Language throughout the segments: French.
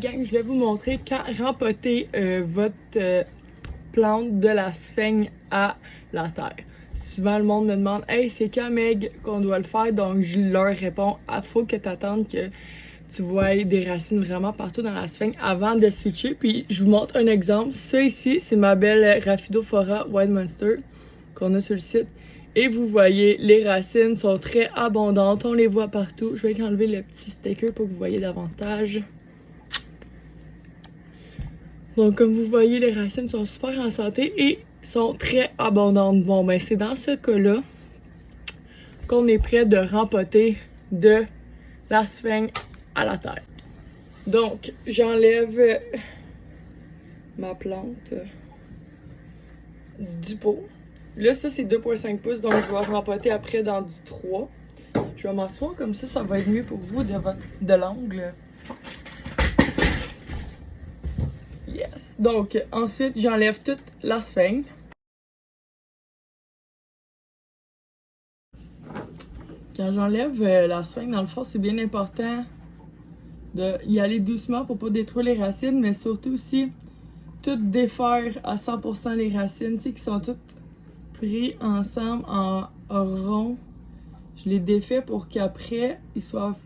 Gang, je vais vous montrer quand rempoter votre plante de la sphaigne à la terre. Souvent, le monde me demande « Hey, c'est quand, Meg, qu'on doit le faire? » Donc, je leur réponds « Ah, faut que tu attendes que tu vois des racines vraiment partout dans la sphaigne avant de switcher. » Puis, je vous montre un exemple. Ça ici, c'est ma belle Rhaphidophora White Monster qu'on a sur le site. Et vous voyez, les racines sont très abondantes. On les voit partout. Je vais enlever le petit sticker pour que vous voyez davantage. Donc, comme vous voyez, les racines sont super en santé et sont très abondantes. Bon, ben, c'est dans ce cas-là qu'on est prêt de rempoter de la sphaigne à la terre. Donc, j'enlève ma plante du pot. Là, ça, c'est 2,5 pouces, donc je vais rempoter après dans du 3. Je vais m'asseoir comme ça va être mieux pour vous de l'angle. Yes. Donc, ensuite, j'enlève toute la sphaigne. Quand j'enlève la sphaigne, dans le fond, c'est bien important d'y aller doucement pour pas détruire les racines, mais surtout aussi, tout défaire à 100% les racines, tu sais, qui sont toutes pris ensemble en rond. Je les défais pour qu'après, ils soient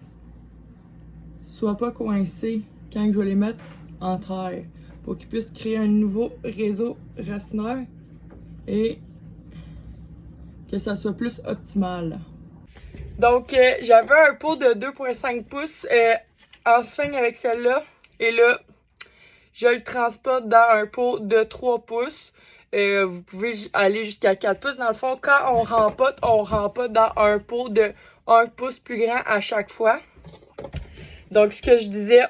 pas coincés quand je vais les mettre en terre, pour qu'ils puissent créer un nouveau réseau racinaire et que ça soit plus optimal. Donc, j'avais un pot de 2,5 pouces en sphaigne avec celle-là. Et là, je le transporte dans un pot de 3 pouces. Vous pouvez aller jusqu'à 4 pouces. Dans le fond, quand on rempote dans un pot de 1 pouce plus grand à chaque fois. Donc, ce que je disais,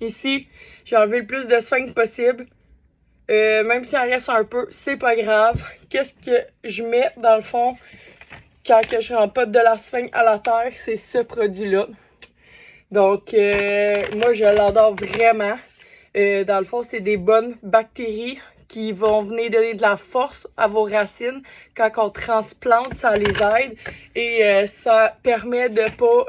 ici, j'ai enlevé le plus de sphaigne possible. Même s'il en reste un peu, c'est pas grave. Qu'est-ce que je mets dans le fond quand que je rempote de la sphaigne à la terre? C'est ce produit-là. Donc, moi, je l'adore vraiment. Dans le fond, c'est des bonnes bactéries qui vont venir donner de la force à vos racines. Quand on transplante, ça les aide. Et ça permet de pas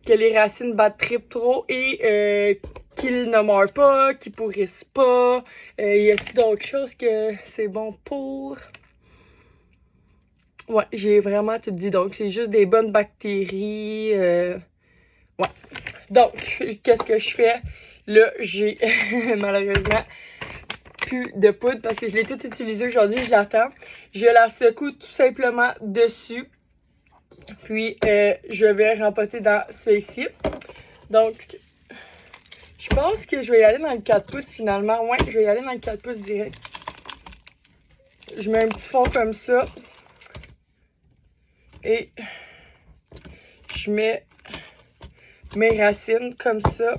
que les racines battent trop et qu'ils ne meurent pas, qu'ils pourrissent pas. Y a-t-il d'autres choses que c'est bon pour? Ouais, j'ai vraiment tout dit. Donc, c'est juste des bonnes bactéries. Ouais. Donc, qu'est-ce que je fais? Là, j'ai malheureusement plus de poudre parce que je l'ai tout utilisé aujourd'hui, je l'attends. Je la secoue tout simplement dessus. Puis, je vais rempoter dans ceci. Donc, je pense que je vais y aller dans le 4 pouces finalement. Ouais, je vais y aller dans le 4 pouces direct. Je mets un petit fond comme ça. Et je mets mes racines comme ça.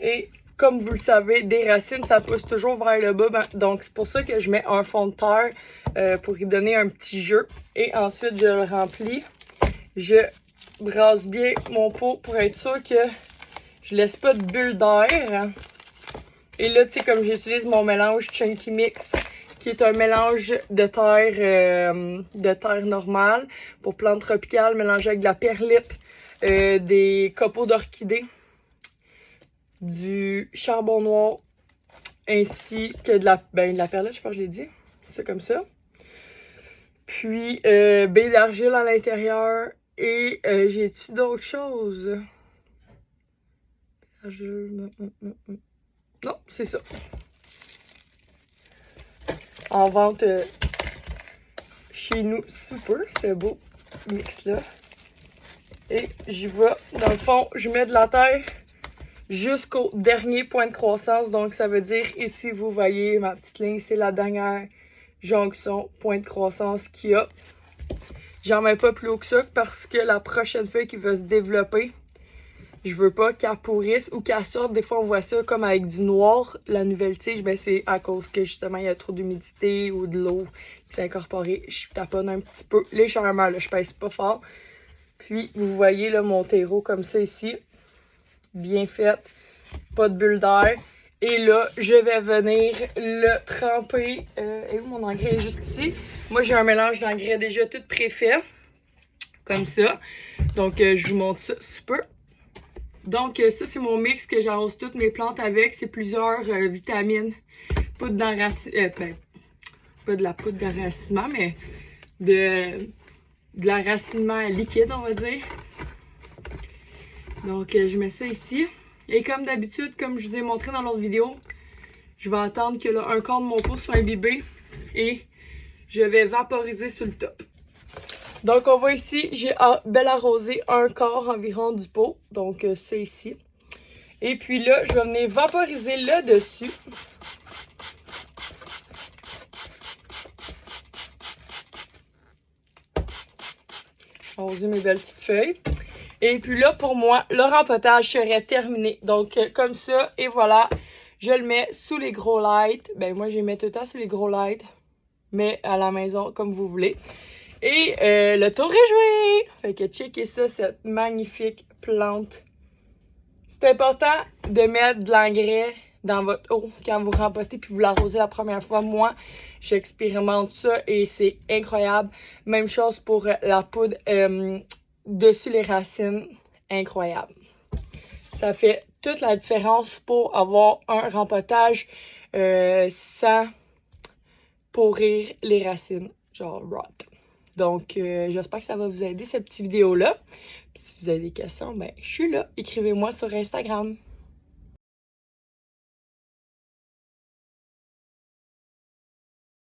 Et comme vous le savez, des racines, ça pousse toujours vers le bas. Donc, c'est pour ça que je mets un fond de terre pour y donner un petit jeu. Et ensuite, je le remplis. Je brasse bien mon pot pour être sûr que je laisse pas de bulles d'air. Et là, tu sais, comme j'utilise mon mélange Chunky Mix, qui est un mélange de terre normale pour plantes tropicales mélangé avec de la perlite, des copeaux d'orchidées, du charbon noir, ainsi que de la perlite, je pense que je l'ai dit. C'est comme ça. Puis, baie d'argile à l'intérieur. Et j'ai-tu d'autres choses? Non, c'est ça. En vente chez nous, super, c'est beau mix-là. Et j'y vais. Dans le fond, je mets de la terre jusqu'au dernier point de croissance. Donc, ça veut dire, ici, vous voyez ma petite ligne, c'est la dernière jonction, point de croissance qu'il y a. J'en mets pas plus haut que ça parce que la prochaine feuille qui va se développer, je veux pas qu'elle pourrisse ou qu'elle sorte. Des fois, on voit ça comme avec du noir. La nouvelle tige, ben c'est à cause que justement, il y a trop d'humidité ou de l'eau qui s'est incorporée. Je taponne un petit peu légèrement, là, je pèse pas fort. Puis, vous voyez là, mon terreau comme ça ici. Bien fait. Pas de bulle d'air. Et là, je vais venir le tremper. Et où mon engrais est juste ici. Moi, j'ai un mélange d'engrais déjà tout préfait. comme ça. Donc, je vous montre ça super. Donc, ça, c'est mon mix que j'arrose toutes mes plantes avec. C'est plusieurs vitamines, poudre d'enracinement, pas de la poudre d'enracinement, mais de l'enracinement liquide, on va dire. Donc, je mets ça ici. Et comme d'habitude, comme je vous ai montré dans l'autre vidéo, je vais attendre que un quart de mon pot soit imbibé et je vais vaporiser sur le top. Donc, on voit ici, j'ai bel arrosé un quart environ du pot. Donc, ça ici. Et puis là, je vais venir vaporiser le dessus. Arroser mes belles petites feuilles. Et puis là, pour moi, le rempotage serait terminé. Donc, comme ça, et voilà, je le mets sous les gros lights. Ben, moi, je les mets tout le temps sous les gros lights, mais à la maison, comme vous voulez. Et le tour est joué! Fait que checkez ça, cette magnifique plante. C'est important de mettre de l'engrais dans votre eau quand vous rempotez puis vous l'arrosez la première fois. Moi, j'expérimente ça et c'est incroyable. Même chose pour la poudre dessus les racines. Incroyable. Ça fait toute la différence pour avoir un rempotage sans pourrir les racines, genre rot. Donc, j'espère que ça va vous aider, cette petite vidéo-là. Puis si vous avez des questions, ben, je suis là. Écrivez-moi sur Instagram.